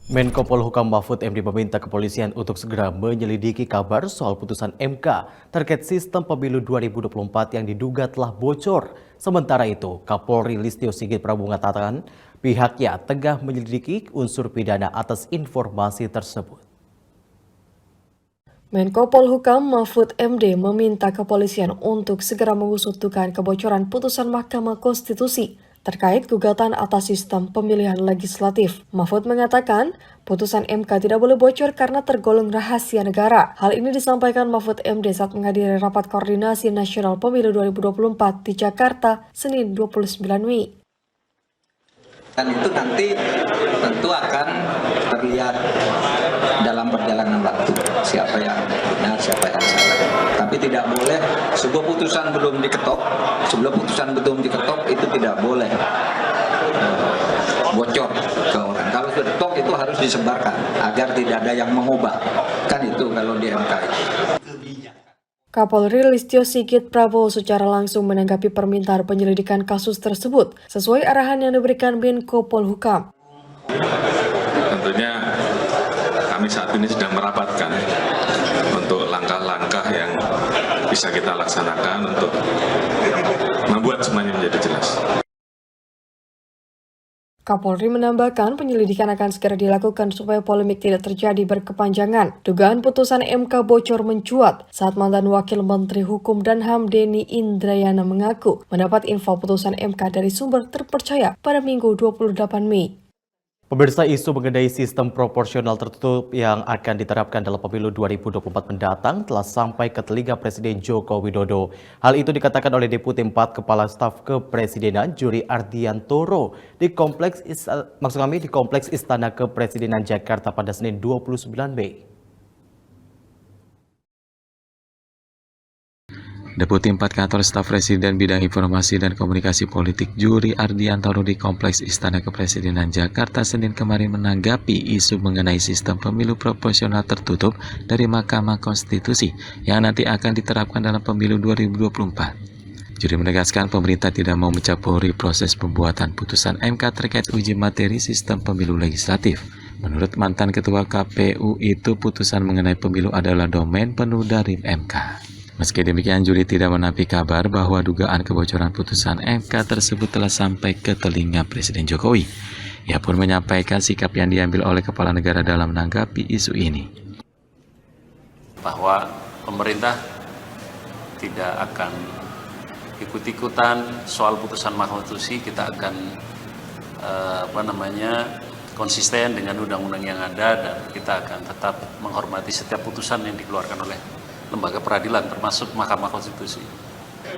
Menko Polhukam Mahfud MD meminta kepolisian untuk segera menyelidiki kabar soal putusan MK terkait sistem pemilu 2024 yang diduga telah bocor. Sementara itu, Kapolri Listio Sigit Prabowo mengatakan pihaknya tengah menyelidiki unsur pidana atas informasi tersebut. Menko Polhukam Mahfud MD meminta kepolisian untuk segera mengusut dugaan kebocoran putusan Mahkamah Konstitusi terkait gugatan atas sistem pemilihan legislatif. Mahfud mengatakan, putusan MK tidak boleh bocor karena tergolong rahasia negara. Hal ini disampaikan Mahfud MD saat menghadiri rapat koordinasi nasional pemilu 2024 di Jakarta, Senin 29 Mei. Dan itu nanti tentu akan terlihat dalam perjalanan waktu siapa yang benar, siapa yang salah. Tapi tidak boleh sebuah putusan belum diketok, itu tidak boleh bocor ke orang. Kalau sudah diketok itu harus disebarkan agar tidak ada yang mengubah. Kan itu kalau di MK itu. Kapolri Listio Sigit Prabowo secara langsung menanggapi permintaan penyelidikan kasus tersebut sesuai arahan yang diberikan Menko Polhukam. Tentunya kami saat ini sedang merapatkan untuk langkah-langkah yang bisa kita laksanakan untuk membuat semuanya menjadi jelas. Kapolri menambahkan penyelidikan akan segera dilakukan supaya polemik tidak terjadi berkepanjangan. Dugaan putusan MK bocor mencuat saat mantan Wakil Menteri Hukum dan HAM Denny Indrayana mengaku mendapat info putusan MK dari sumber terpercaya pada Minggu 28 Mei. Pemirsa, isu mengenai sistem proporsional tertutup yang akan diterapkan dalam pemilu 2024 mendatang telah sampai ke telinga Presiden Joko Widodo. Hal itu dikatakan oleh Deputi 4 Kepala Staf Kepresidenan Juri Ardiantoro di Kompleks Istana Kepresidenan Jakarta pada Senin 29 Mei. Deputi 4 Kantor Staf Presiden Bidang Informasi dan Komunikasi Politik Juri Ardiantoro di Kompleks Istana Kepresidenan Jakarta Senin kemarin menanggapi isu mengenai sistem pemilu proporsional tertutup dari Mahkamah Konstitusi yang nanti akan diterapkan dalam pemilu 2024. Juri menegaskan pemerintah tidak mau mencampuri proses pembuatan putusan MK terkait uji materi sistem pemilu legislatif. Menurut mantan Ketua KPU itu putusan mengenai pemilu adalah domain penuh dari MK. Meski demikian, Juri tidak menampik kabar bahwa dugaan kebocoran putusan MK tersebut telah sampai ke telinga Presiden Jokowi. Ia pun menyampaikan sikap yang diambil oleh Kepala Negara dalam menanggapi isu ini. Bahwa pemerintah tidak akan ikut-ikutan soal putusan Mahkamah Konstitusi, kita akan konsisten dengan undang-undang yang ada dan kita akan tetap menghormati setiap putusan yang dikeluarkan oleh lembaga peradilan termasuk Mahkamah Konstitusi.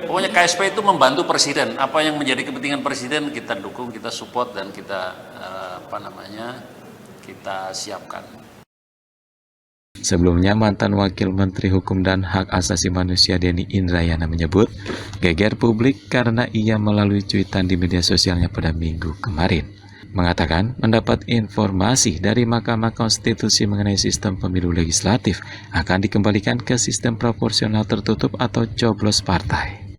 Pokoknya KSP itu membantu presiden. Apa yang menjadi kepentingan presiden kita dukung, kita support dan kita kita siapkan. Sebelumnya, mantan Wakil Menteri Hukum dan Hak Asasi Manusia Denny Indrayana menyebut geger publik karena ia melalui cuitan di media sosialnya pada Minggu kemarin. Mengatakan mendapat informasi dari Mahkamah Konstitusi mengenai sistem pemilu legislatif akan dikembalikan ke sistem proporsional tertutup atau coblos partai.